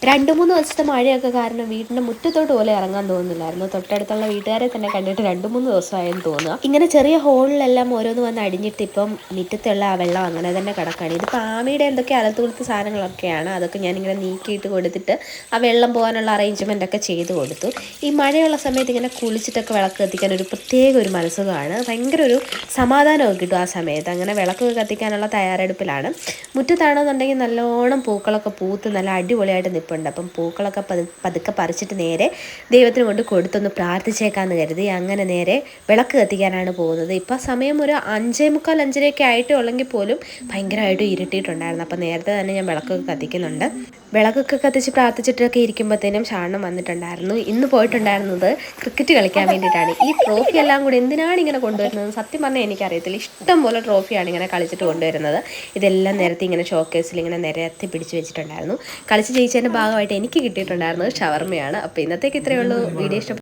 2-3 ദിവസത്തെ മഴയൊക്കെ കാരണം വീടിൻ്റെ മുറ്റത്തോട്ട് പോലും ഇറങ്ങാൻ തോന്നുന്നില്ലായിരുന്നു. തൊട്ടടുത്തുള്ള വീട്ടുകാരെ തന്നെ കണ്ടിട്ട് 2-3 ദിവസമായെന്ന് തോന്നുക. ഇങ്ങനെ ചെറിയ ഹോളിലെല്ലാം ഓരോന്ന് വന്ന് അടിഞ്ഞിട്ട് ഇപ്പം മുറ്റത്തുള്ള ആ വെള്ളം അങ്ങനെ തന്നെ കിടക്കുകയാണ്. ഇതിപ്പോൾ ആമയുടെ എന്തൊക്കെ അകത്തുകൊടുത്ത സാധനങ്ങളൊക്കെയാണ്. അതൊക്കെ ഞാനിങ്ങനെ നീക്കിയിട്ട് കൊടുത്തിട്ട് ആ വെള്ളം പോകാനുള്ള അറേഞ്ച്മെൻ്റ് ഒക്കെ ചെയ്ത് കൊടുത്തു. ഈ മഴയുള്ള സമയത്ത് ഇങ്ങനെ കുളിച്ചിട്ടൊക്കെ വിളക്ക് കത്തിക്കാൻ ഒരു പ്രത്യേക ഒരു മനസ്സുഖമാണ്. ഭയങ്കര ഒരു സമാധാനമൊക്കെ കിട്ടും ആ സമയത്ത്. അങ്ങനെ വിളക്ക് കത്തിക്കാനുള്ള തയ്യാറെടുപ്പിലാണ്. മുറ്റത്താണെന്നുണ്ടെങ്കിൽ നല്ലോണം പൂക്കളൊക്കെ പൂത്ത് നല്ല അടിപൊളിയായിട്ട് നിൽപ്പുണ്ട്. അപ്പം പൂക്കളൊക്കെ പതുക്കെ പറിച്ചിട്ട് നേരെ ദൈവത്തിന് കൊണ്ട് കൊടുത്തൊന്ന് പ്രാർത്ഥിച്ചേക്കാമെന്ന് കരുതി അങ്ങനെ നേരെ വിളക്ക് കത്തിക്കാനാണ് പോകുന്നത്. ഇപ്പം സമയം ഒരു 5:45 5:00 ആയിട്ടേ ഉള്ളെങ്കിൽ പോലും ഭയങ്കരമായിട്ട് ഇരുട്ടിയിട്ടുണ്ടായിരുന്നു. അപ്പം നേരത്തെ തന്നെ ഞാൻ വിളക്കൊക്കെ കത്തിക്കുന്നുണ്ട്. വിളക്കൊക്കെ കത്തിച്ച് പ്രാർത്ഥിച്ചിട്ടൊക്കെ ഇരിക്കുമ്പോഴത്തേനും ഷാണം വന്നിട്ടുണ്ടായിരുന്നു. ഇന്ന് പോയിട്ടുണ്ടായിരുന്നത് ക്രിക്കറ്റ് കളിക്കാൻ വേണ്ടിയിട്ടാണ്. ഈ ട്രോഫി എല്ലാം കൂടി എന്തിനാണ് ഇങ്ങനെ കൊണ്ടുവരുന്നത് സത്യം പറഞ്ഞാൽ എനിക്കറിയത്തില്ല. ഇഷ്ടം പോലെ ട്രോഫിയാണ് ഇങ്ങനെ കളിച്ചിട്ട് കൊണ്ടുവരുന്നത്. ഇതെല്ലാം നിരത്തി ഇങ്ങനെ ഷോക്കേസിൽ ഇങ്ങനെ നിരത്തി പിടിച്ച് വെച്ചിട്ടുണ്ടായിരുന്നു. കളിച്ച് ജയിച്ചതിൻ്റെ ഭാഗമായിട്ട് എനിക്ക് കിട്ടിയിട്ടുണ്ടായിരുന്നത് ഷവർമ്മയാണ്. അപ്പോൾ ഇന്നത്തേക്ക് ഇത്രയേ ഉള്ളൂ. വീഡിയോ ഇഷ്ടപ്പെട്ടു